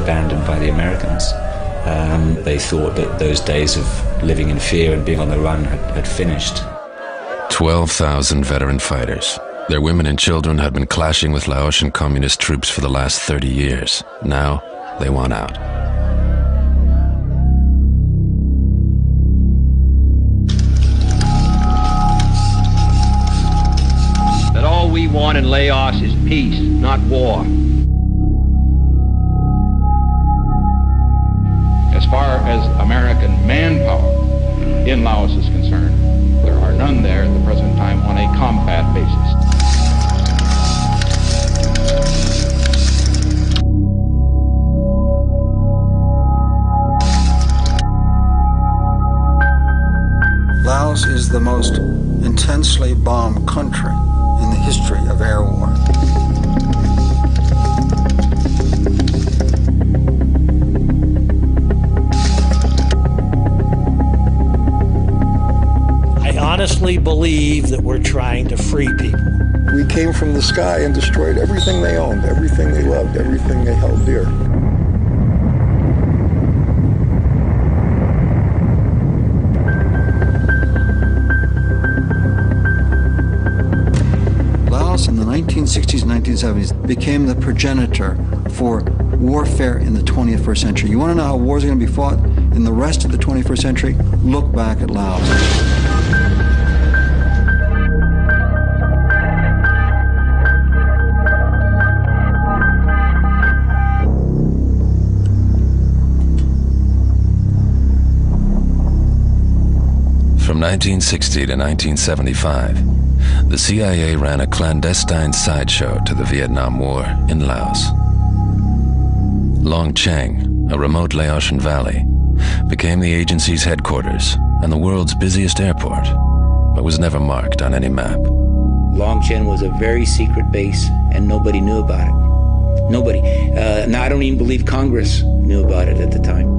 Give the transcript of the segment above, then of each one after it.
abandoned by the Americans. They thought that those days of living in fear and being on the run had finished. 12,000 veteran fighters. Their women and children had been clashing with Laotian communist troops for the last 30 years. Now, they want out. That all we want in Laos is peace, not war. As far as American manpower in Laos is concerned, there are none there at the present time on a combat basis. Laos is the most intensely bombed country in the history of air war. I honestly believe that we're trying to free people. We came from the sky and destroyed everything they owned, everything they loved, everything they held dear. Laos in the 1960s and 1970s became the progenitor for warfare in the 21st century. You want to know how wars are going to be fought in the rest of the 21st century? Look back at Laos. From 1960 to 1975, the CIA ran a clandestine sideshow to the Vietnam War in Laos. Long Cheng, a remote Laotian valley, became the agency's headquarters and the world's busiest airport, but was never marked on any map. Long Cheng was a very secret base, and nobody knew about it. Nobody. Now, I don't even believe Congress knew about it at the time.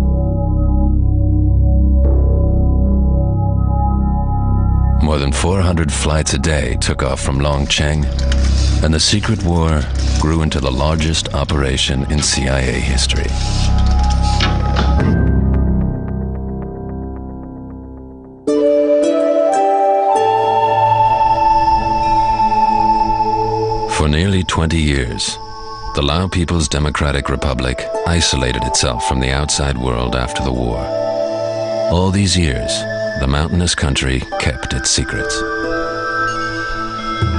More than 400 flights a day took off from Long Cheng, and the secret war grew into the largest operation in CIA history. For nearly 20 years, the Lao People's Democratic Republic isolated itself from the outside world after the war. All these years, the mountainous country kept its secrets.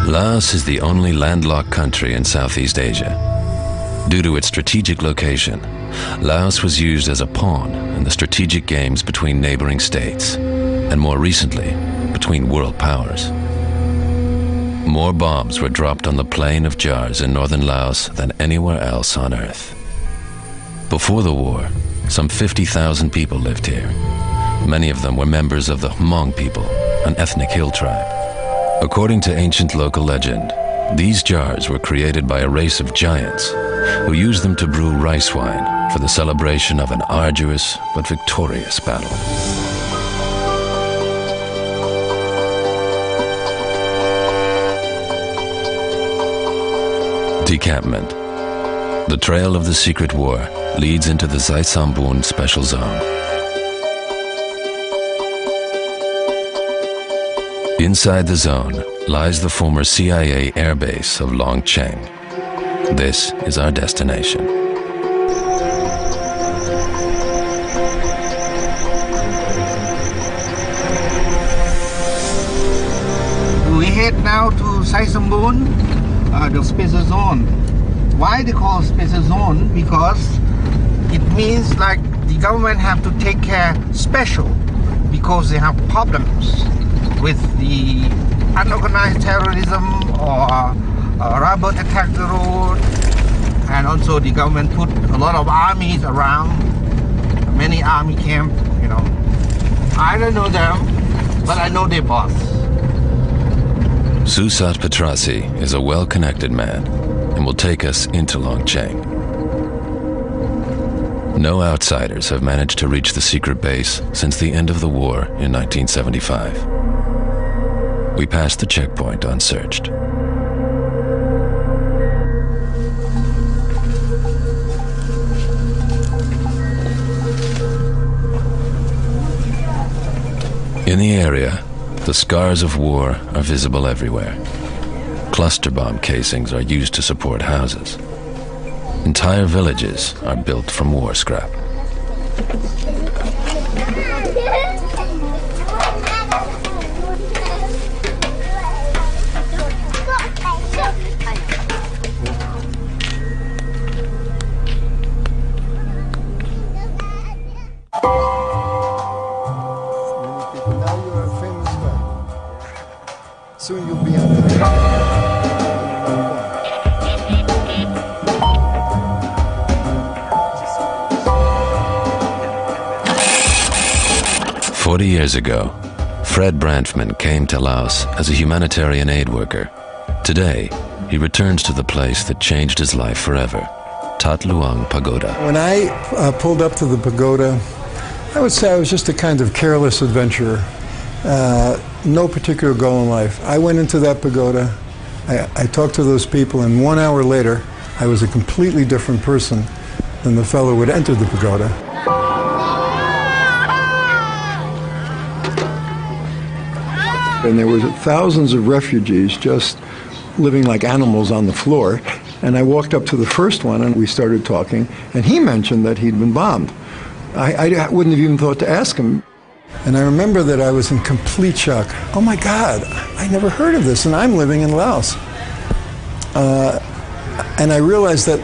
Laos is the only landlocked country in Southeast Asia. Due to its strategic location, Laos was used as a pawn in the strategic games between neighboring states, and more recently, between world powers. More bombs were dropped on the Plain of Jars in northern Laos than anywhere else on Earth. Before the war, some 50,000 people lived here. Many of them were members of the Hmong people, an ethnic hill tribe. According to ancient local legend, these jars were created by a race of giants who used them to brew rice wine for the celebration of an arduous but victorious battle. Decampment. The trail of the secret war leads into the Zaisambun Special Zone. Inside the zone lies the former CIA airbase of Long Cheng. This is our destination. We head now to Zaisambun, the special zone. Why they call special zone? Because it means like the government have to take care special because they have problems with the unorganized terrorism or robber attack the road, and also the government put a lot of armies around, many army camp, you know. I don't know them, but I know their boss. Susat Petrasi is a well-connected man and will take us into Long Cheng. No outsiders have managed to reach the secret base since the end of the war in 1975. We passed the checkpoint unsearched. In the area, the scars of war are visible everywhere. Cluster bomb casings are used to support houses. Entire villages are built from war scrap. Now you're a famous guy. Soon you'll be on the 40 years ago, Fred Branfman came to Laos as a humanitarian aid worker. Today, he returns to the place that changed his life forever, Tat Luang Pagoda. When I pulled up to the pagoda, I would say I was just a kind of careless adventurer. No particular goal in life. I went into that pagoda, I talked to those people, and 1 hour later, I was a completely different person than the fellow who had entered the pagoda. And there were thousands of refugees just living like animals on the floor. And I walked up to the first one and we started talking, and he mentioned that he'd been bombed. I wouldn't have even thought to ask him. And I remember that I was in complete shock. Oh my God, I never heard of this, and I'm living in Laos. And I realized that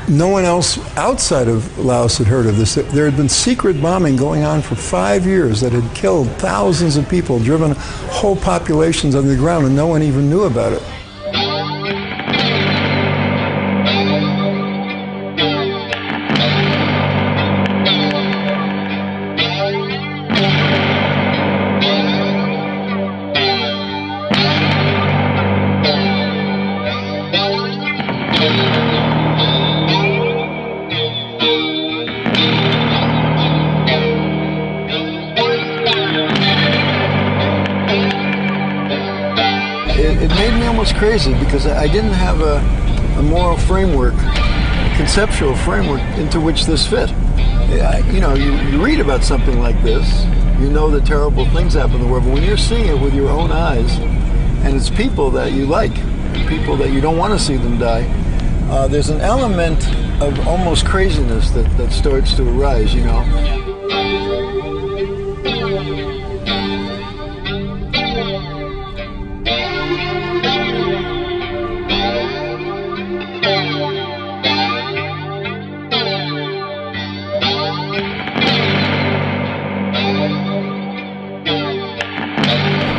no one else outside of Laos had heard of this. There had been secret bombing going on for 5 years that had killed thousands of people, driven whole populations on the ground, and no one even knew about it. It made me almost crazy because I didn't have a moral framework, a conceptual framework into which this fit. You know, you read about something like this, you know that terrible things happen in the world, but when you're seeing it with your own eyes, and it's people that you like, people that you don't want to see them die, there's an element of almost craziness that starts to arise, you know.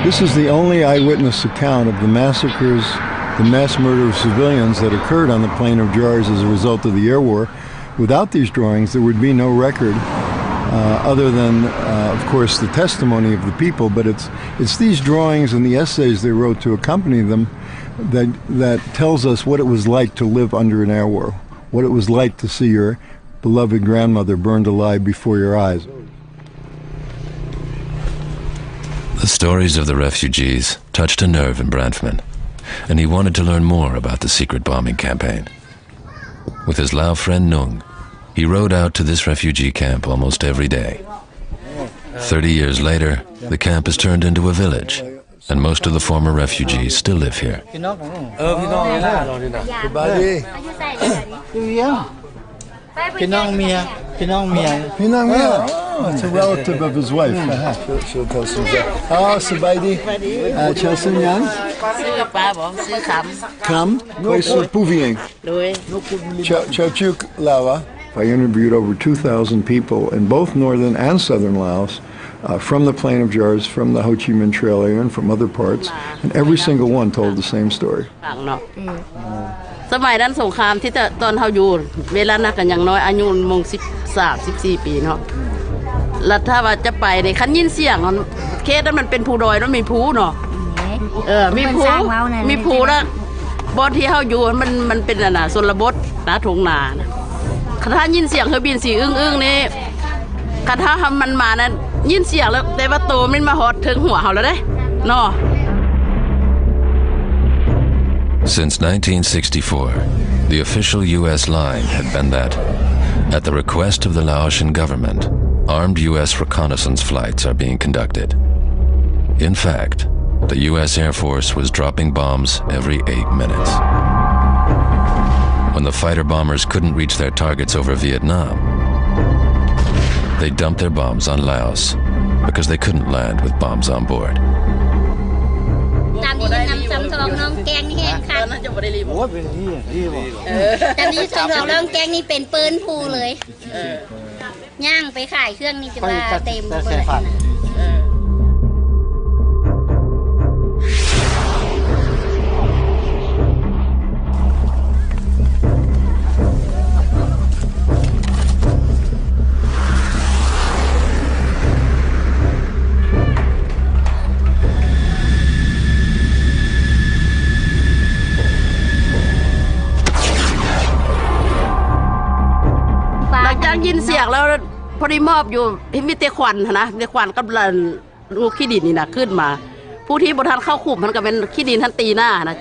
This is the only eyewitness account of the massacres, the mass murder of civilians that occurred on the Plain of Jars as a result of the air war. Without these drawings, there would be no record other than, of course, the testimony of the people. But it's these drawings and the essays they wrote to accompany them that tells us what it was like to live under an air war, what it was like to see your beloved grandmother burned alive before your eyes. The stories of the refugees touched a nerve in Branfman, and he wanted to learn more about the secret bombing campaign. With his Lao friend Nung, he rode out to this refugee camp almost every day. 30 years later, the camp has turned into a village, and most of the former refugees still live here. Oh, it's a relative of his wife. She'll tell some stuff. Oh, Sabaidi. Chelsen Yan? Kam? Kwaisu Puvieng. Chachuk Lawa. I interviewed over 2,000 people in both northern and southern Laos, from the Plain of Jars, from the Ho Chi Minh Trail area, and from other parts, and every single one told the same story. สมัยนั้นสงครามที่ตอนเขาอยู่เวลานักกันอย่างน้อยอายุมง13-14 ปีเนาะแล้วถ้าว่าจะไปในคันยินเสียงเคสนั้นมันเป็นภูดอยแล้วมีภูเนาะมีภูแล้วบอนที่เขาอยู่มันเป็นน่ะชนบทนะทุ่งนานะถ้ายินเสียงเครื่องบินสีอึ้งๆนี่ถ้ามันมานั้นยินเสียงแล้วแต่ว่าโตมันมาฮอดถึงหัวเขาแล้วเด้เนาะ Since 1964, the official U.S. line had been that, at the request of the Laotian government, armed U.S. reconnaissance flights are being conducted. In fact, the U.S. Air Force was dropping bombs every 8 minutes. When the fighter bombers couldn't reach their targets over Vietnam, they dumped their bombs on Laos because they couldn't land with bombs on board.ยินเสียงแล้วพอดีมอบอยู่มีแต่ควันนะมีควันกับลูกขี้ดินนี่นะขึ้นมาผู้ที่บทันเข้าขุมมันก็เป็นขี้ดินทันตีหน้านะ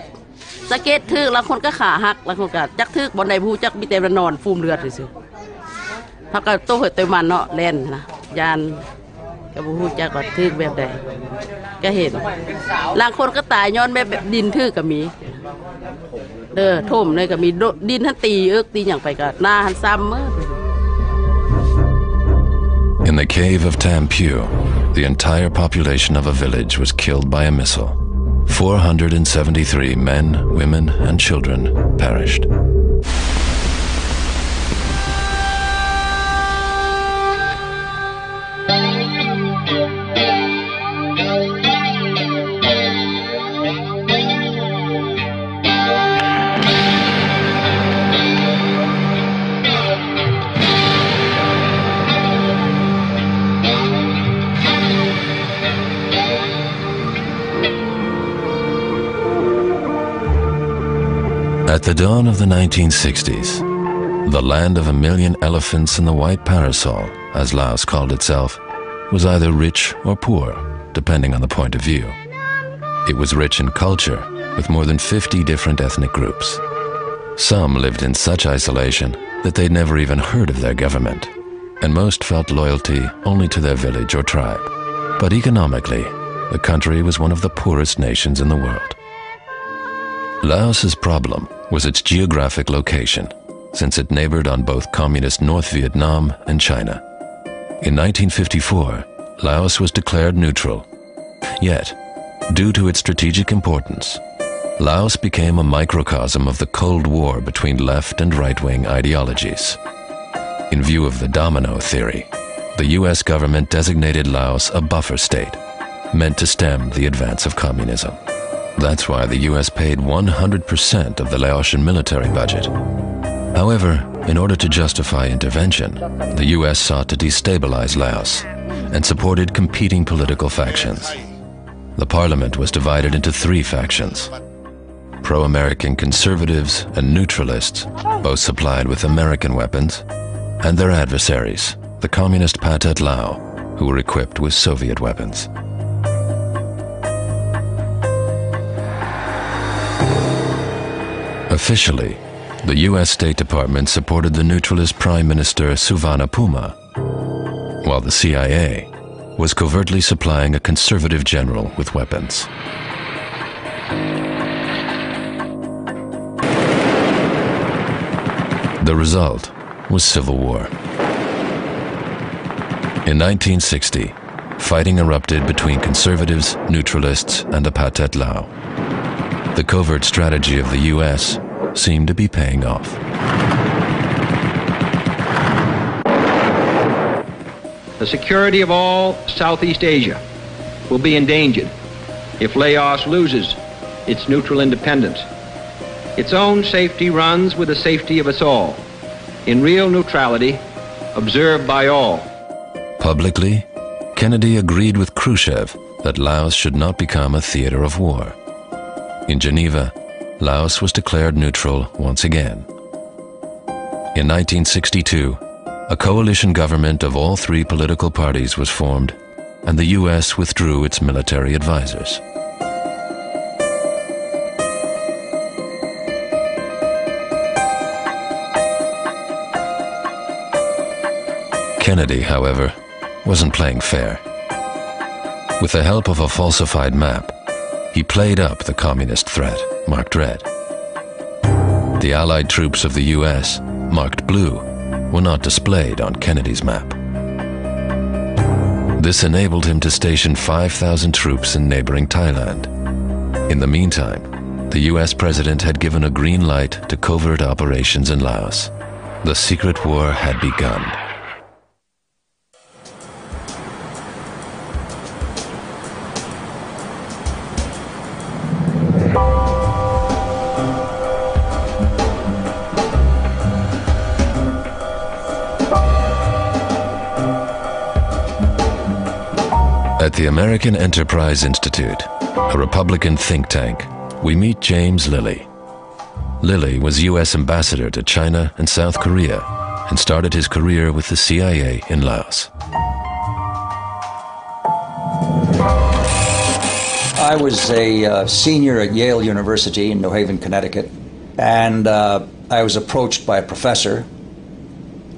สะเก็ตทึกแล้วคนก็ขาหักแล้วคนก็จักทึกบนใดผู้จักมีแต่นอนฟูมเลือดซื่อๆพักก็โตเหตุมันเนาะแล่นนะยานกับผู้จักก็ทึกแบบใดก็เห็นบางคนก็ตายย้อนแบบดินทึกก็มีท่มเลยก็มีดินทันตีตีอย่างไปก็หน้าหันซ้ำIn the cave of Tampu, the entire population of a village was killed by a missile. 473 men, women, and children perished. At the dawn of the 1960s, the land of a million elephants and the white parasol, as Laos called itself, was either rich or poor, depending on the point of view. It was rich in culture, with more than 50 different ethnic groups. Some lived in such isolation that they'd never even heard of their government, and most felt loyalty only to their village or tribe. But economically, the country was one of the poorest nations in the world. Laos's problem was its geographic location, since it neighbored on both communist North Vietnam and China. In 1954, Laos was declared neutral. Yet, due to its strategic importance, Laos became a microcosm of the Cold War between left and right-wing ideologies. In view of the domino theory, the US government designated Laos a buffer state, meant to stem the advance of communism. That's why the US paid 100% of the Laotian military budget. However, in order to justify intervention, the US sought to destabilize Laos and supported competing political factions. The parliament was divided into 3 factions: pro-American conservatives and neutralists, both supplied with American weapons, and their adversaries, the communist Pathet Lao, who were equipped with Soviet weapons. Officially, the U.S. State Department supported the neutralist Prime Minister Suvarnabhumi, while the CIA was covertly supplying a conservative general with weapons. The result was civil war. In 1960, fighting erupted between conservatives, neutralists, and the Pathet Lao. The covert strategy of the U.S. seemed to be paying off. The security of all Southeast Asia will be endangered if Laos loses its neutral independence. Its own safety runs with the safety of us all, in real neutrality, observed by all. Publicly, Kennedy agreed with Khrushchev that Laos should not become a theater of war. In Geneva, Laos was declared neutral once again. In 1962, a coalition government of all 3 political parties was formed, and the U.S. withdrew its military advisors. Kennedy, however, wasn't playing fair. With the help of a falsified map, he played up the communist threat, marked red. The Allied troops of the US, marked blue, were not displayed on Kennedy's map. This enabled him to station 5,000 troops in neighboring Thailand. In the meantime, the US president had given a green light to covert operations in Laos. The secret war had begun. At the American Enterprise Institute, a Republican think tank, we meet James Lilly. Lilly was U.S. ambassador to China and South Korea and started his career with the CIA in Laos. I was a senior at Yale University in New Haven, Connecticut, and I was approached by a professor,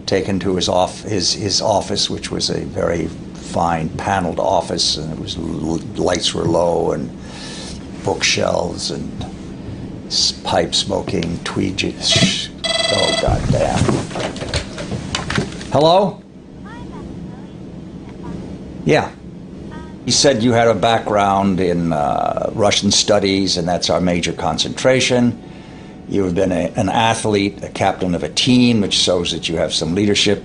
taken to his office, which was a very fine paneled office, and it was lights were low and bookshelves and pipe smoking, tweed. Oh goddamn! Hello? Yeah. He said you had a background in Russian studies, and that's our major concentration. You've been an athlete, a captain of a team, which shows that you have some leadership.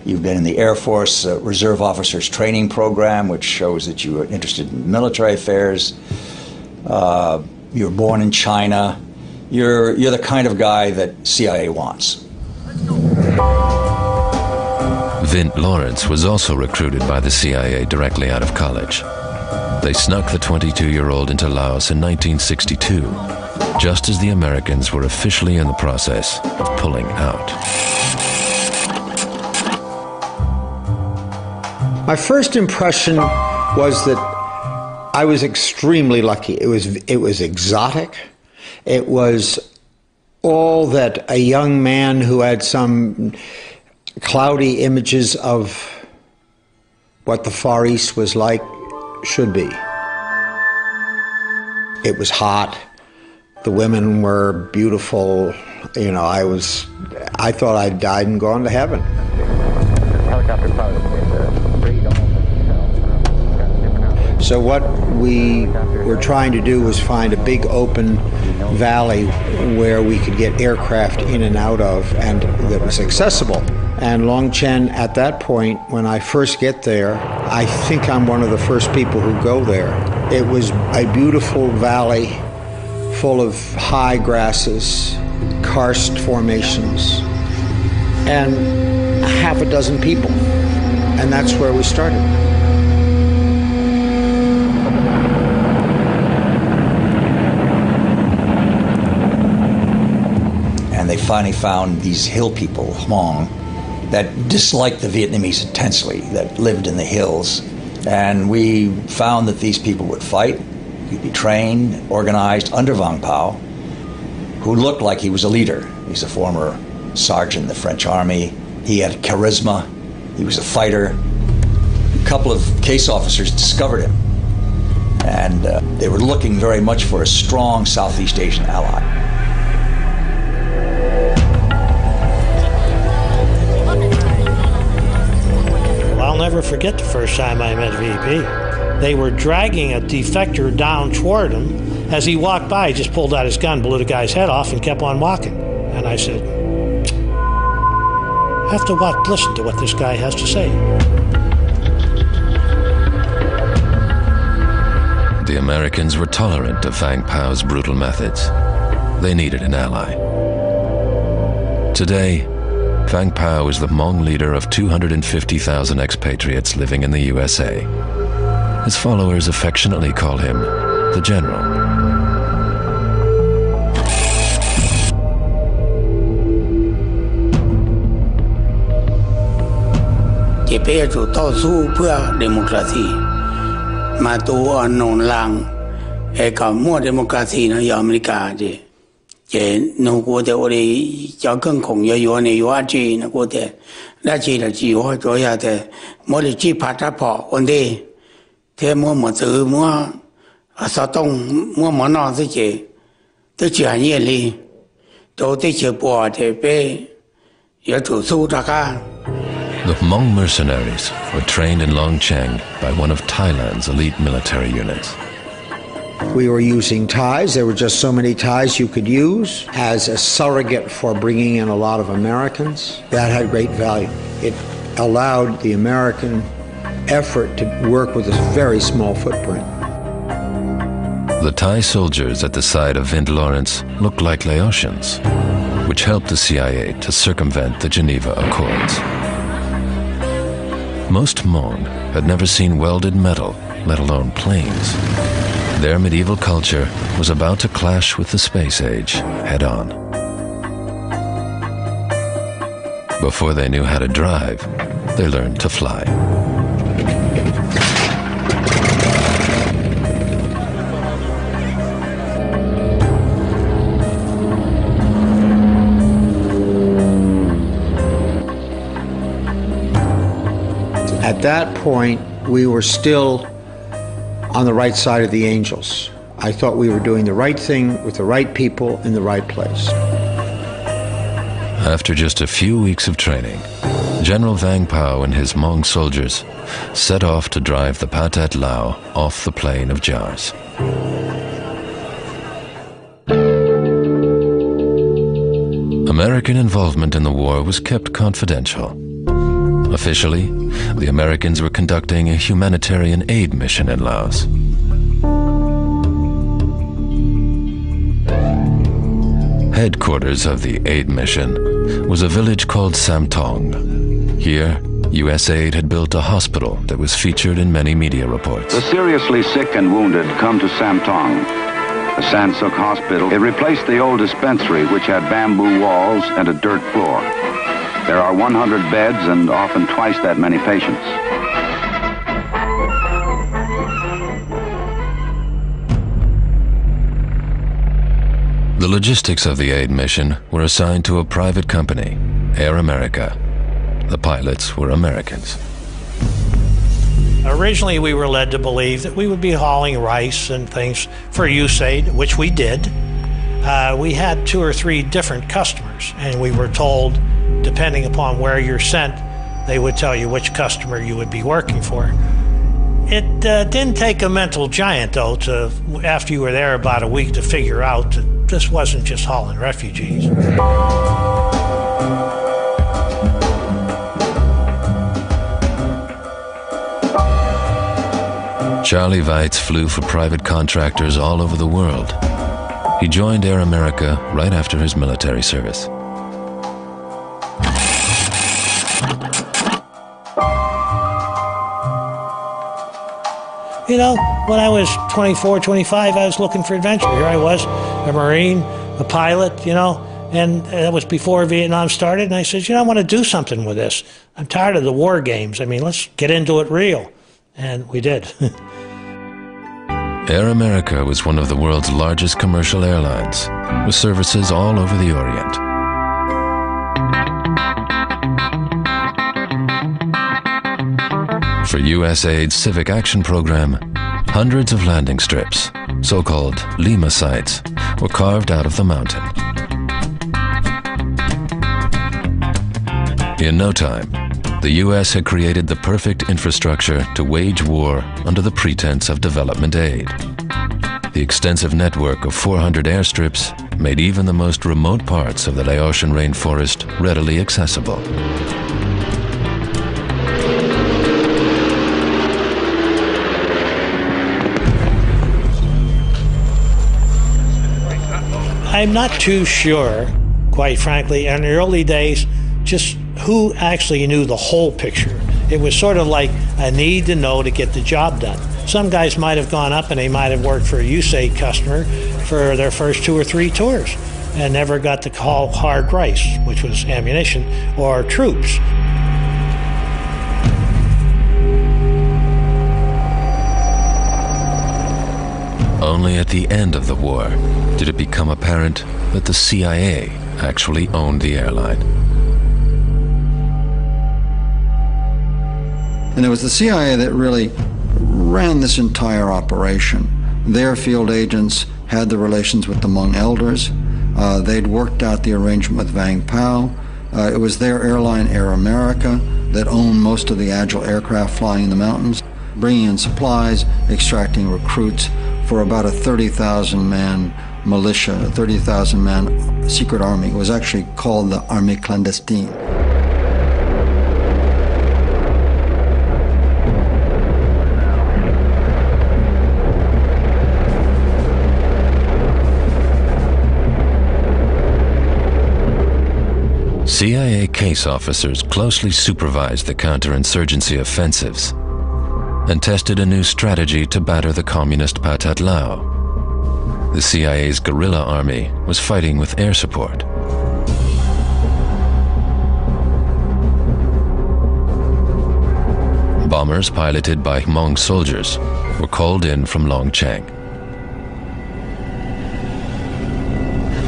You've been in the Air Force Reserve Officers Training Program, which shows that you are interested in military affairs. You were born in China. You're the kind of guy that CIA wants. Vint Lawrence was also recruited by the CIA directly out of college. They snuck the 22-year-old into Laos in 1962, just as the Americans were officially in the process of pulling out. My first impression was that I was extremely lucky. It was exotic. It was all that a young man who had some cloudy images of what the Far East was like should be. It was hot. The women were beautiful. You know, I thought I'd died and gone to heaven. So what we were trying to do was find a big open valley where we could get aircraft in and out of, and that was accessible. And Long Chen, at that point, when I first get there, I think I'm one of the first people who go there. It was a beautiful valley full of high grasses, karst formations, and half a dozen people. And that's where we started. And they finally found these hill people, Hmong, that disliked the Vietnamese intensely, that lived in the hills. And we found that these people would fight, he'd be trained, organized under Vang Pao, who looked like he was a leader. He's a former sergeant in the French army. He had charisma. He was a fighter. A couple of case officers discovered him. And they were looking very much for a strong Southeast Asian ally. I'll never forget the first time I met VP. They were dragging a defector down toward him. As he walked by, he just pulled out his gun, blew the guy's head off, and kept on walking. And I said, I have to listen to what this guy has to say. The Americans were tolerant of Vang Pao's brutal methods. They needed an ally. Today, Vang Pao is the Hmong leader of 250,000 expatriates living in the USA. His followers affectionately call him the General. thế mua từ mua sao tông mua món nọ thế chị tôi chuyển nhiên đi tôi chỉ bỏ thì bé giờ thủ su ra cả. The Hmong mercenaries were trained in Longcheng by one of Thailand's elite military units. We were using Thais. There were just so many Thais you could use as a surrogate for bringing in a lot of Americans. That had great value. It allowed the American effort to work with a very small footprint. The Thai soldiers at the side of Vint Lawrence looked like Laotians, which helped the CIA to circumvent the Geneva Accords. Most Hmong had never seen welded metal, let alone planes. Their medieval culture was about to clash with the space age head-on. Before they knew how to drive, they learned to fly. At that point, we were still on the right side of the angels. I thought we were doing the right thing with the right people in the right place. After just a few weeks of training, General Vang Pao and his Hmong soldiers set off to drive the Pathet Lao off the plain of Jars. American involvement in the war was kept confidential. Officially, the Americans were conducting a humanitarian aid mission in Laos. Headquarters of the aid mission was a village called Samtong. Here, U.S. Aid had built a hospital that was featured in many media reports. The seriously sick and wounded come to Samtong, a Sansuk hospital. It replaced the old dispensary, which had bamboo walls and a dirt floor. There are 100 beds and often twice that many patients. The logistics of the aid mission were assigned to a private company, Air America. The pilots were Americans. Originally, we were led to believe that we would be hauling rice and things for USAID, which we did. We had 2 or 3 different customers, and we were told, depending upon where you're sent, they would tell you which customer you would be working for. It didn't take a mental giant, though, to, after you were there about a week, to figure out that this wasn't just hauling refugees. Charlie Weitz flew for private contractors all over the world. He joined Air America right after his military service. You know, when I was 24, 25, I was looking for adventure. Here I was, a Marine, a pilot, you know, and that was before Vietnam started. And I said, you know, I want to do something with this. I'm tired of the war games. I mean, let's get into it real. And we did. Air America was one of the world's largest commercial airlines, with services all over the Orient. For USAID's Civic Action Program, hundreds of landing strips, so-called Lima sites, were carved out of the mountain. In no time, the U.S. had created the perfect infrastructure to wage war under the pretense of development aid. The extensive network of 400 airstrips made even the most remote parts of the Laotian rainforest readily accessible. I'm not too sure, quite frankly, in the early days, just who actually knew the whole picture. It was sort of like a need to know to get the job done. Some guys might have gone up and they might have worked for a USAID customer for their first 2 or 3 tours and never got to call hard rice, which was ammunition, or troops. Only at the end of the war did it become apparent that the CIA actually owned the airline. And it was the CIA that really ran this entire operation. Their field agents had the relations with the Hmong elders. They'd worked out the arrangement with Vang Pao. It was their airline, Air America, that owned most of the Agile aircraft flying in the mountains, bringing in supplies, extracting recruits for about a 30,000-man militia, a 30,000-man secret army. It was actually called the Armée Clandestine. CIA case officers closely supervised the counterinsurgency offensives and tested a new strategy to batter the communist Pathet Lao. The CIA's guerrilla army was fighting with air support. Bombers piloted by Hmong soldiers were called in from Longchang.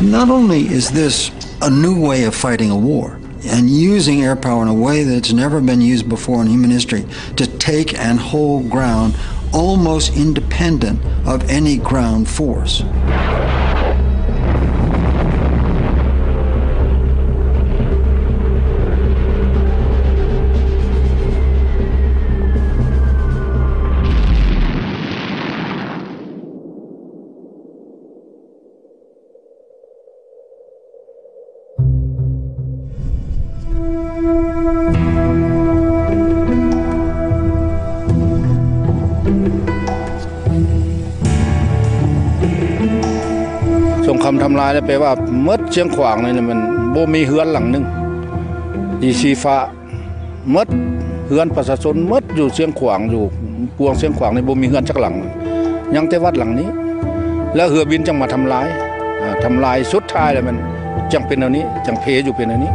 Not only is this a new way of fighting a war and using air power in a way that's never been used before in human history to take and hold ground almost independent of any ground force.คำทำลายแล้วแปลว่าเมื่อเชียงขวางนี่มันบ่มีเฮือนหลังนึงอีซีฟ้าเมื่อเฮือนประชาชนเมื่ออยู่เชียงขวางอยู่ปวงเชียงขวางนี่บ่มีเฮือนจักหลังยังแต่วัดหลังนี้แล้วเรือบินจังมาทำลายสุดท้ายแล้วมันจังเป็นอันนี้จังเพอยู่เป็นอันนี้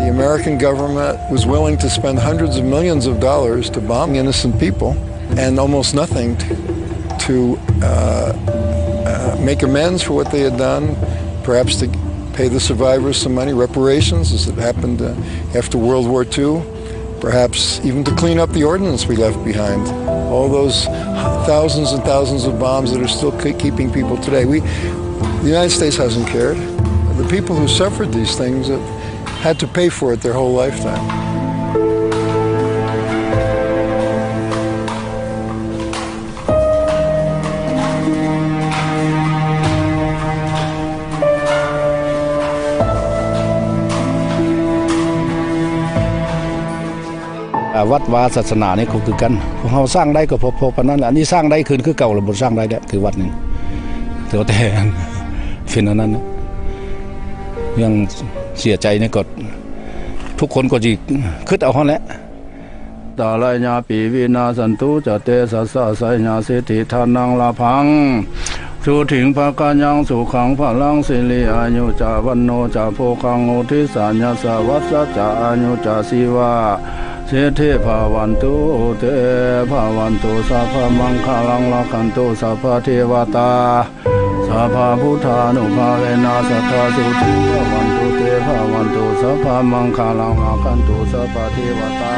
The American government was willing to spend hundreds of millions of dollars to bomb innocent people and almost nothing to make amends for what they had done, perhaps to pay the survivors some money, reparations, as it happened after World War II, perhaps even to clean up the ordnance we left behind. All those thousands and thousands of bombs that are still keeping people today. The United States hasn't cared. The people who suffered these things have had to pay for it their whole lifetime. Vật vàศาสนานี่ก็คือกันเขาสร้างได้ก็พอปานนั้นแหละอันนี้สร้างได้คือเก่าหรือบ่สร้างได้คือวัดนี่แต่เป็นอันนั้นยังเสียใจในกฎทุกคนก็จีคิดเอาเขาแหละตาลายญาปีวินาสันตุจะเตสัสสะสัยญาสิทธิทานังลาพังสุถิงภาการยังสุขังพลังสิริอายุจาวันโนจาโพคังโอทิสัญญาสวัสสะจาอายุจาสีวาเสถิภาวันตุเตภาวันตุสัพพมังคลังละกันตุสัพพเทวตาสัพพพุทธานุภาเวนะสัทธาสุทิภาวันตุเตภาวันตุสัพพมังคลังละกันตุสัพพเทวตา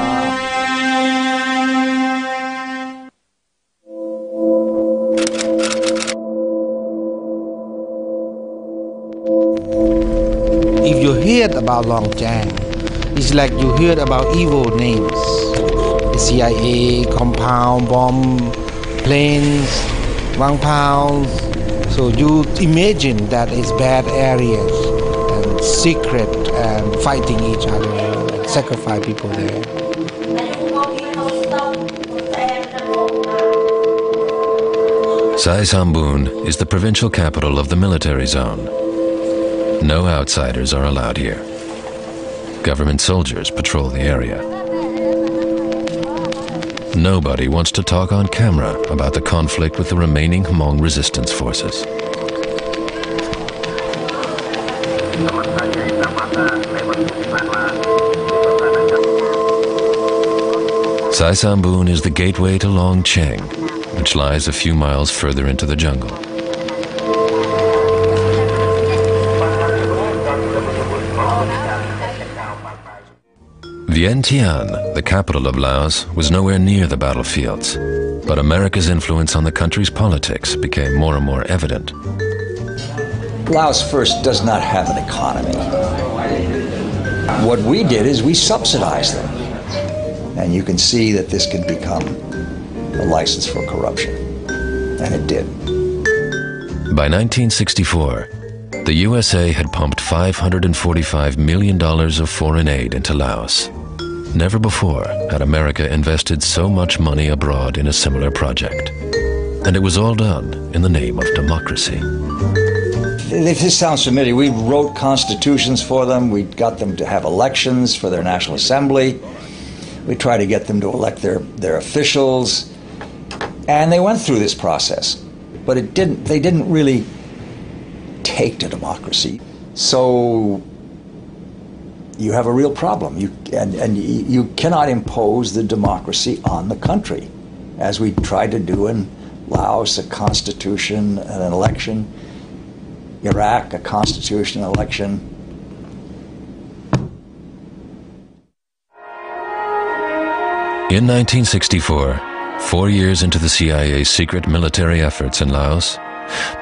If you heard about Longchang, it's like you heard about evil names. The CIA, compound bomb, planes, Wang Pao. So you imagine that it's bad areas and secret and fighting each other and sacrifice people there. Sai Sambun is the provincial capital of the military zone. No outsiders are allowed here. Government soldiers patrol the area. Nobody wants to talk on camera about the conflict with the remaining Hmong resistance forces. Sai Sambun is the gateway to Longchang, which lies a few miles further into the jungle. Vientiane, the capital of Laos, was nowhere near the battlefields, but America's influence on the country's politics became more and more evident. Laos first does not have an economy. What we did is we subsidized them. And you can see that this could become a license for corruption. And it did. By 1964, the USA had pumped $545 million of foreign aid into Laos. Never before had America invested so much money abroad in a similar project. And it was all done in the name of democracy. If this sounds familiar, we wrote constitutions for them. We got them to have elections for their National Assembly. We tried to get them to elect their officials. And they went through this process. But they didn't really take to democracy. So you have a real problem. You cannot impose the democracy on the country, as we tried to do in Laos, a constitution and an election. Iraq, a constitution, an election. In 1964, 4 years into the CIA's secret military efforts in Laos,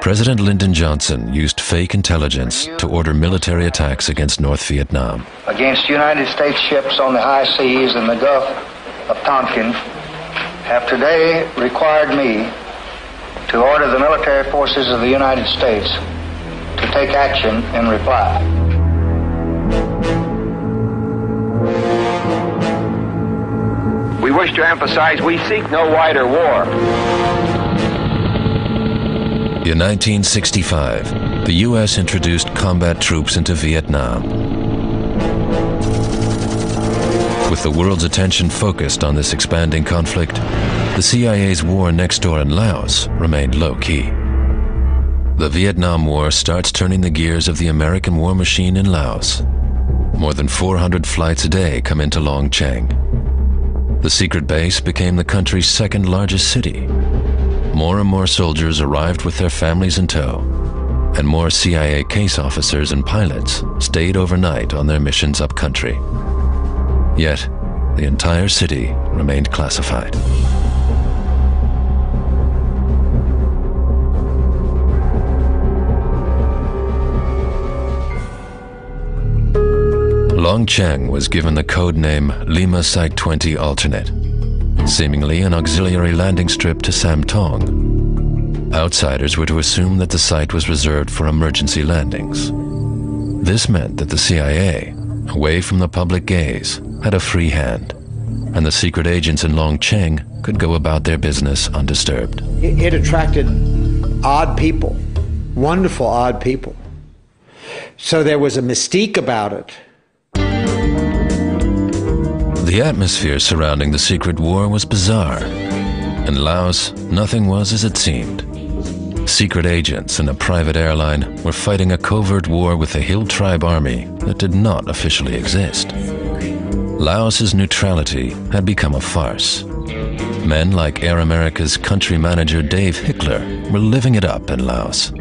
President Lyndon Johnson used fake intelligence to order military attacks against North Vietnam. Against United States ships on the high seas in the Gulf of Tonkin have today required me to order the military forces of the United States to take action in reply. We wish to emphasize we seek no wider war. In 1965, the U.S. introduced combat troops into Vietnam. With the world's attention focused on this expanding conflict, the CIA's war next door in Laos remained low-key. The Vietnam War starts turning the gears of the American war machine in Laos. More than 400 flights a day come into Long Cheng. The secret base became the country's second largest city. More and more soldiers arrived with their families in tow, and more CIA case officers and pilots stayed overnight on their missions upcountry. Yet, the entire city remained classified. Long Cheng was given the code name Lima Site 20 Alternate, seemingly an auxiliary landing strip to Sam Tong. Outsiders were to assume that the site was reserved for emergency landings. This meant that the CIA, away from the public gaze, had a free hand, and the secret agents in Long Cheng could go about their business undisturbed. It attracted odd people, wonderful odd people. So there was a mystique about it. The atmosphere surrounding the secret war was bizarre. In Laos, nothing was as it seemed. Secret agents and a private airline were fighting a covert war with a hill tribe army that did not officially exist. Laos's neutrality had become a farce. Men like Air America's country manager Dave Hickler were living it up in Laos.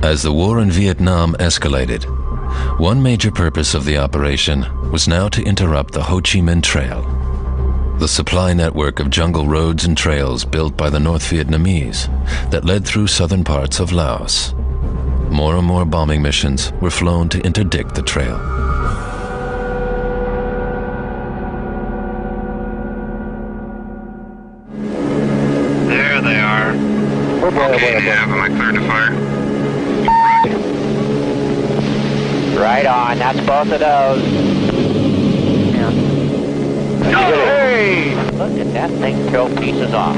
As the war in Vietnam escalated, one major purpose of the operation was now to interrupt the Ho Chi Minh Trail, the supply network of jungle roads and trails built by the North Vietnamese that led through southern parts of Laos. More and more bombing missions were flown to interdict the trail. There they are. Okay, am I cleared to fire? Right on, that's both of those. Yeah. Hey! Look at that thing throw pieces off.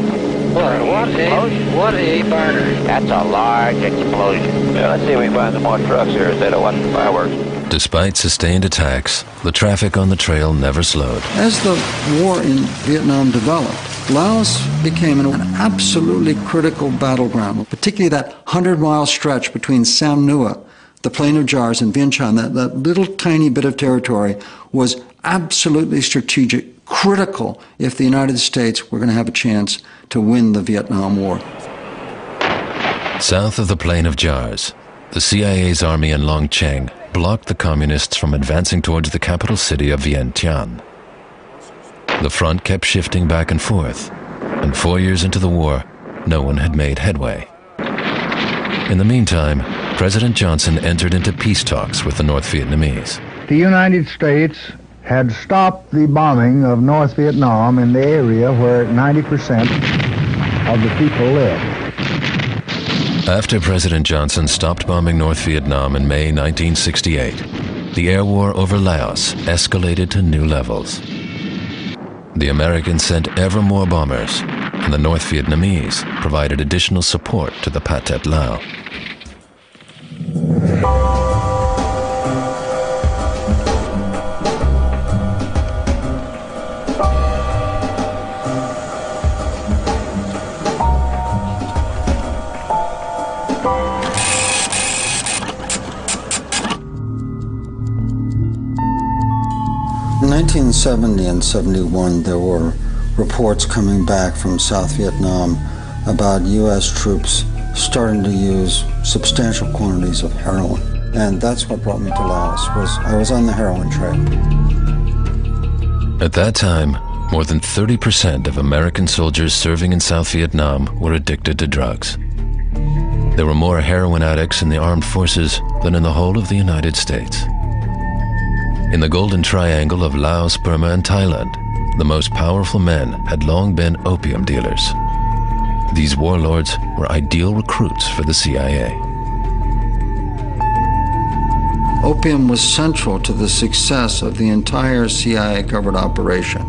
What a burner. That's a large explosion. Yeah, let's see if we can find some more trucks here instead of one fireworks. Despite sustained attacks, the traffic on the trail never slowed. As the war in Vietnam developed, Laos became an absolutely critical battleground, particularly that 100-mile stretch between Sam Nua, the Plain of Jars in Vientiane, that little tiny bit of territory, was absolutely strategic, critical if the United States were going to have a chance to win the Vietnam War. South of the Plain of Jars, the CIA's army in Long Cheng blocked the communists from advancing towards the capital city of Vientiane. The front kept shifting back and forth, and 4 years into the war, no one had made headway. In the meantime, President Johnson entered into peace talks with the North Vietnamese. The United States had stopped the bombing of North Vietnam in the area where 90% of the people lived. After President Johnson stopped bombing North Vietnam in May 1968, the air war over Laos escalated to new levels. The Americans sent ever more bombers, and the North Vietnamese provided additional support to the Pathet Lao. In 1970 and 71, there were reports coming back from South Vietnam about U.S. troops starting to use substantial quantities of heroin. And that's what brought me to Laos. I was on the heroin trail. At that time, more than 30% of American soldiers serving in South Vietnam were addicted to drugs. There were more heroin addicts in the armed forces than in the whole of the United States. In the Golden Triangle of Laos, Burma, and Thailand, the most powerful men had long been opium dealers. These warlords were ideal recruits for the CIA. Opium was central to the success of the entire CIA covert operation.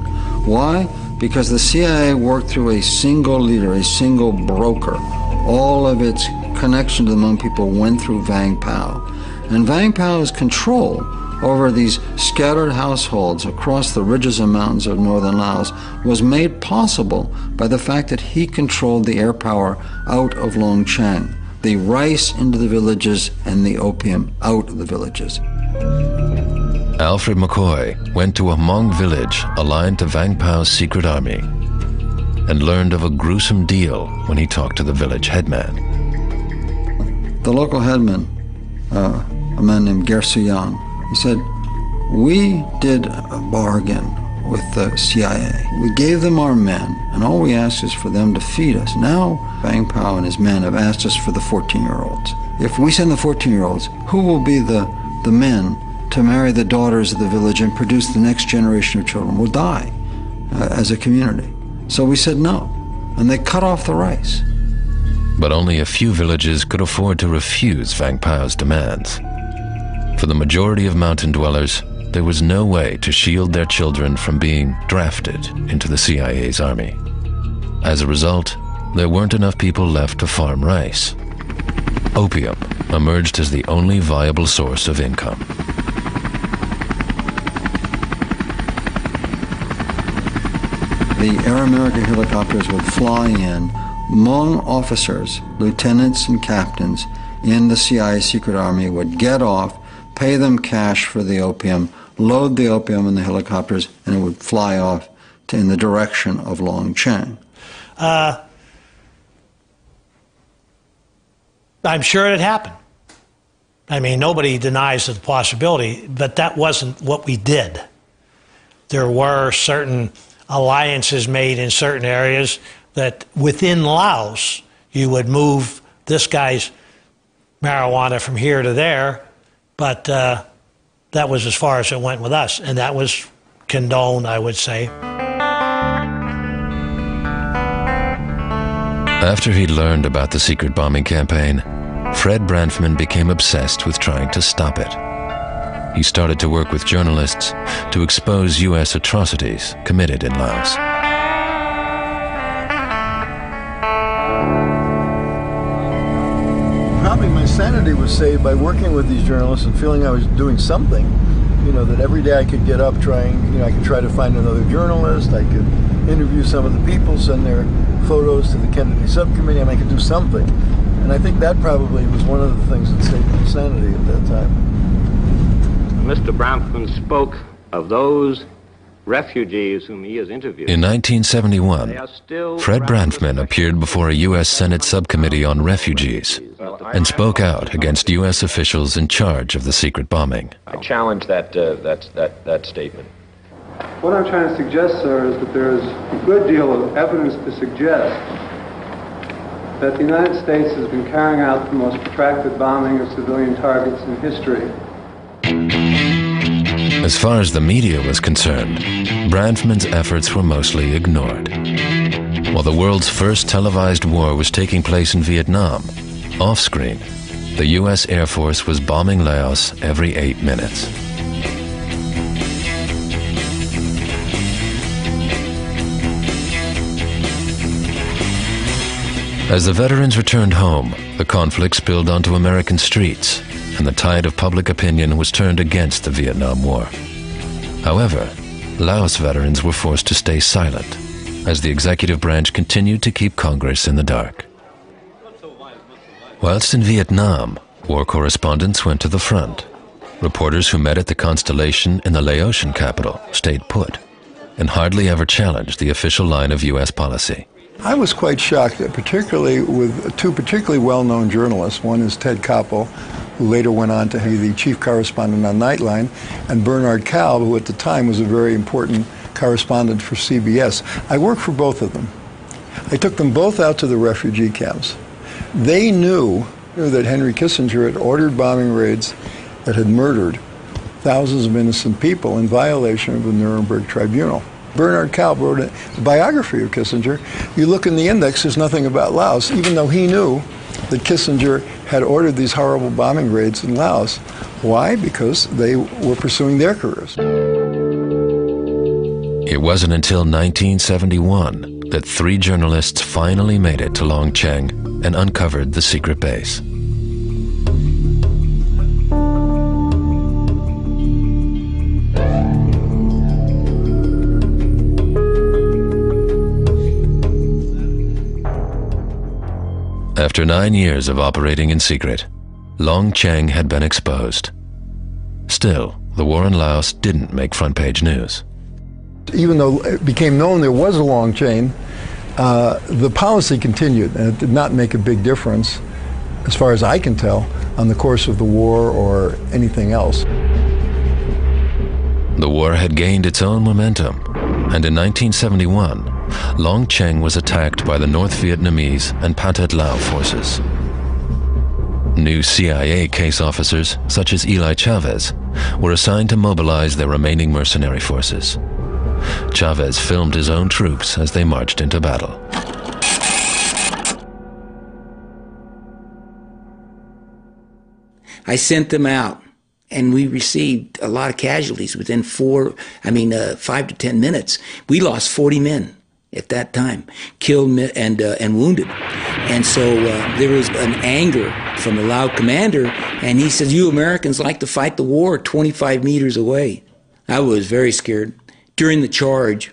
Why? Because the CIA worked through a single leader, a single broker. All of its connections among people went through Vang Pao. And Vang Pao's control over these scattered households across the ridges and mountains of northern Laos was made possible by the fact that he controlled the air power out of Long Cheng, the rice into the villages and the opium out of the villages. Alfred McCoy went to a Hmong village aligned to Vang Pao's secret army and learned of a gruesome deal when he talked to the village headman. The local headman, a man named Gersu Yang, he said, "We did a bargain with the CIA. We gave them our men, and all we asked is for them to feed us. Now, Vang Pao and his men have asked us for the 14-year-olds. If we send the 14-year-olds, who will be the men to marry the daughters of the village and produce the next generation of children? We'll die as a community." So we said no, and they cut off the rice. But only a few villages could afford to refuse Vang Pao's demands. For the majority of mountain dwellers, there was no way to shield their children from being drafted into the CIA's army. As a result, there weren't enough people left to farm rice. Opium emerged as the only viable source of income. The Air America helicopters would fly in. Hmong officers, lieutenants and captains in the CIA secret army would get off, pay them cash for the opium, load the opium in the helicopters, and it would fly off in the direction of Long Cheng. I'm sure it happened. I mean, nobody denies the possibility, but that wasn't what we did. There were certain alliances made in certain areas that within Laos, you would move this guy's marijuana from here to there, but that was as far as it went with us, and that was condoned, I would say. After he'd learned about the secret bombing campaign, Fred Branfman became obsessed with trying to stop it. He started to work with journalists to expose U.S. atrocities committed in Laos. Probably my sanity was saved by working with these journalists and feeling I was doing something. You know, that every day I could get up trying, I could try to find another journalist, I could interview some of the people, send their photos to the Kennedy subcommittee, I could do something. And I think that probably was one of the things that saved insanity at that time. Mr. Bramfman spoke of those refugees whom he has interviewed. In 1971, Fred Bramfman appeared before a U.S. Senate subcommittee on refugees and spoke out against U.S. officials in charge of the secret bombing. I challenge that statement. What I'm trying to suggest, sir, is that there is a good deal of evidence to suggest that the United States has been carrying out the most protracted bombing of civilian targets in history. As far as the media was concerned, Bramfman's efforts were mostly ignored. While the world's first televised war was taking place in Vietnam, off-screen, the U.S. Air Force was bombing Laos every 8 minutes. As the veterans returned home, the conflict spilled onto American streets, and the tide of public opinion was turned against the Vietnam War. However, Laos veterans were forced to stay silent, as the executive branch continued to keep Congress in the dark. Whilst in Vietnam, war correspondents went to the front. Reporters who met at the Constellation in the Laotian capital stayed put, and hardly ever challenged the official line of U.S. policy. I was quite shocked, particularly with two particularly well-known journalists. One is Ted Koppel, who later went on to be the chief correspondent on Nightline, and Bernard Kalb, who at the time was a very important correspondent for CBS. I worked for both of them. I took them both out to the refugee camps. They knew that Henry Kissinger had ordered bombing raids that had murdered thousands of innocent people in violation of the Nuremberg Tribunal. Bernard Kalb wrote a biography of Kissinger. You look in the index, there's nothing about Laos, even though he knew that Kissinger had ordered these horrible bombing raids in Laos. Why? Because they were pursuing their careers. It wasn't until 1971 that 3 journalists finally made it to Long Cheng and uncovered the secret base. After 9 years of operating in secret, Long Cheng had been exposed. Still, the war in Laos didn't make front-page news. Even though it became known there was a long chain, the policy continued, and it did not make a big difference, as far as I can tell, on the course of the war or anything else. The war had gained its own momentum, and in 1971, Long Cheng was attacked by the North Vietnamese and Pathet Lao forces. New CIA case officers, such as Eli Chavez, were assigned to mobilize their remaining mercenary forces. Chavez filmed his own troops as they marched into battle. I sent them out, and we received a lot of casualties within 5 to 10 minutes. We lost 40 men at that time, killed and wounded. And so there was an anger from the Lao commander, and he says, "You Americans like to fight the war 25 meters away." I was very scared. During the charge,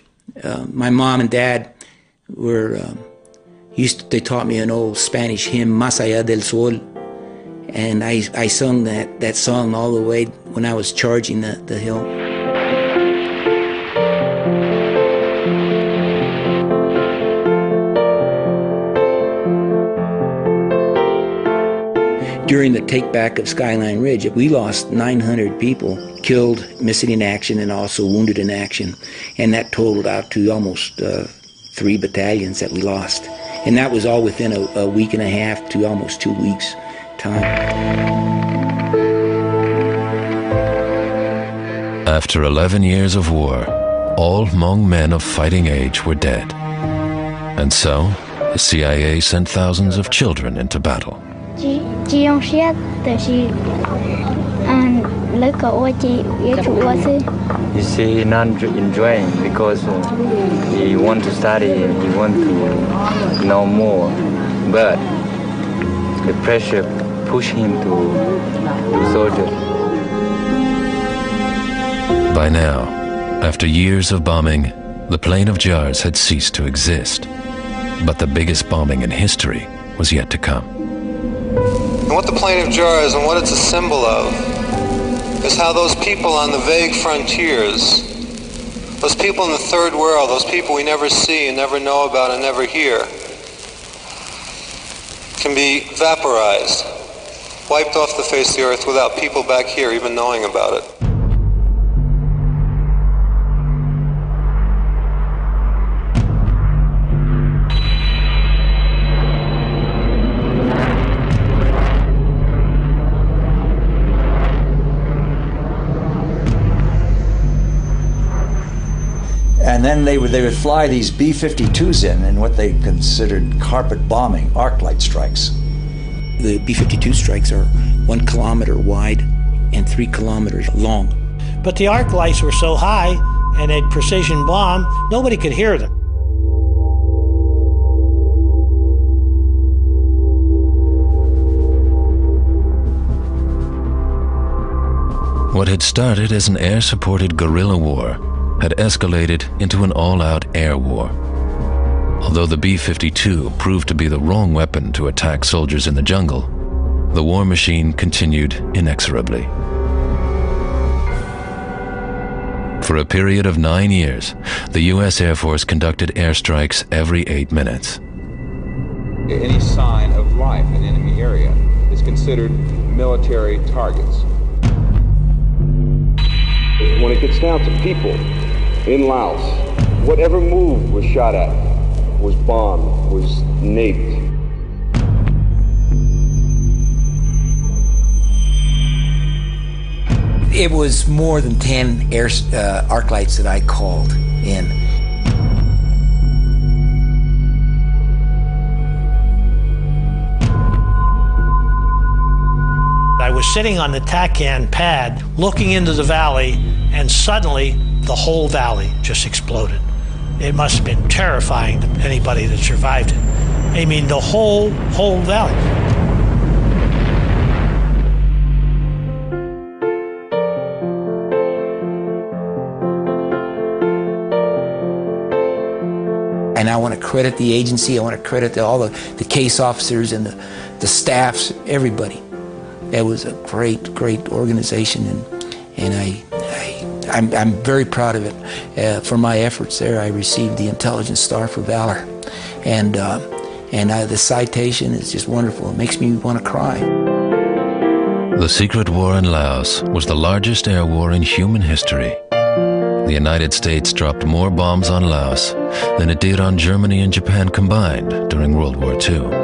my mom and dad were, they taught me an old Spanish hymn, Más allá del sol. And I sung that song all the way when I was charging the hill. During the take-back of Skyline Ridge, we lost 900 people, killed, missing in action, and also wounded in action. And that totaled out to almost 3 battalions that we lost. And that was all within a week and a half to almost 2 weeks' time. After 11 years of war, all Hmong men of fighting age were dead. And so, the CIA sent thousands of children into battle. Chị không biết tại chị lấy cậu chị với chủ sư. You see, he's not enjoying because he want to study, he want to know more, but the pressure pushed him to do soldier. By now, after years of bombing, the Plain of Jars had ceased to exist. But the biggest bombing in history was yet to come. And what the Plain of Jars and what it's a symbol of is how those people on the vague frontiers, those people in the third world, those people we never see and never know about and never hear, can be vaporized, wiped off the face of the earth without people back here even knowing about it. And then they would fly these B-52s in what they considered carpet bombing, arc light strikes. The B-52 strikes are 1 kilometer wide and 3 kilometers long. But the arc lights were so high and they'd precision bomb, nobody could hear them. What had started as an air-supported guerrilla war had escalated into an all-out air war. Although the B-52 proved to be the wrong weapon to attack soldiers in the jungle, the war machine continued inexorably. For a period of 9 years, the U.S. Air Force conducted airstrikes every 8 minutes. Any sign of life in enemy area is considered military targets. When it gets down to people in Laos, whatever move was shot at, was bombed, was naped. It was more than 10 arc lights that I called in. I was sitting on the TACAN pad looking into the valley, and suddenly the whole valley just exploded. It must have been terrifying to anybody that survived it. I mean, the whole valley. And I want to credit the agency, I want to credit all the case officers and the staffs, everybody. It was a great organization, and I'm very proud of it. For my efforts there, I received the Intelligence Star for Valor, and the citation is just wonderful. It makes me want to cry. The secret war in Laos was the largest air war in human history. The United States dropped more bombs on Laos than it did on Germany and Japan combined during World War II.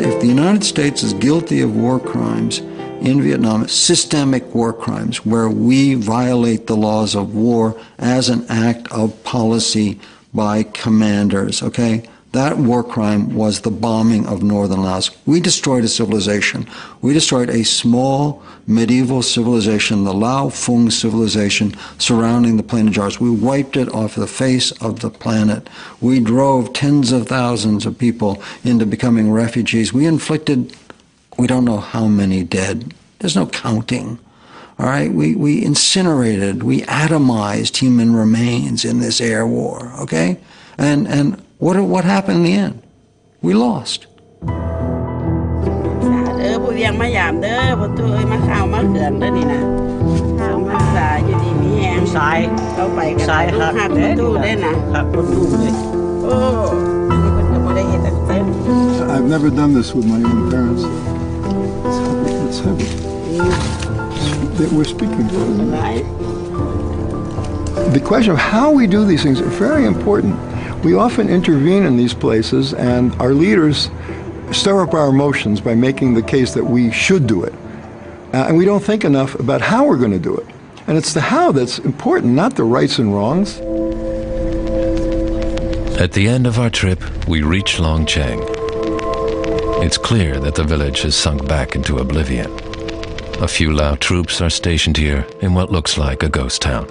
If the United States is guilty of war crimes in Vietnam, systemic war crimes, where we violate the laws of war as an act of policy by commanders, okay? That war crime was the bombing of northern Laos. We destroyed a civilization. We destroyed a small medieval civilization, the Lao Phung civilization surrounding the Plain of Jars. We wiped it off the face of the planet. We drove tens of thousands of people into becoming refugees. We inflicted, we don't know how many dead. There's no counting. All right, we incinerated, we atomized human remains in this air war, okay? And what happened in the end? We lost. I've never done this with my own parents. It's heavy. We're speaking for them. The question of how we do these things is very important. We often intervene in these places, and our leaders stir up our emotions by making the case that we should do it. And we don't think enough about how we're going to do it. And it's the how that's important, not the rights and wrongs. At the end of our trip, we reach Long Cheng. It's clear that the village has sunk back into oblivion. A few Lao troops are stationed here in what looks like a ghost town.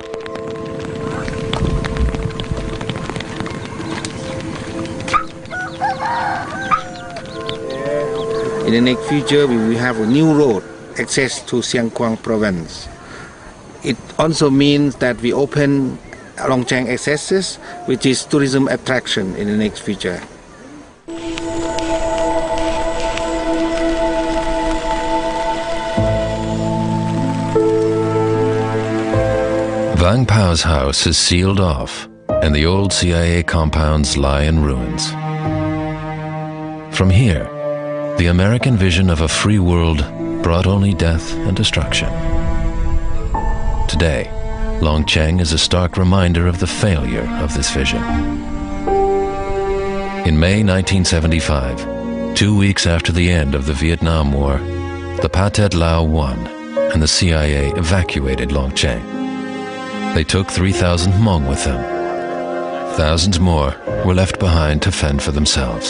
In the next future, we will have a new road access to Siang Quang province. It also means that we open Long Cheng accesses, which is tourism attraction in the next future. Vang Pao's house is sealed off, and the old CIA compounds lie in ruins. From here, the American vision of a free world brought only death and destruction. Today, Longcheng is a stark reminder of the failure of this vision. In May 1975, 2 weeks after the end of the Vietnam War, the Pathet Lao won, and the CIA evacuated Longcheng. They took 3,000 Hmong with them. Thousands more were left behind to fend for themselves.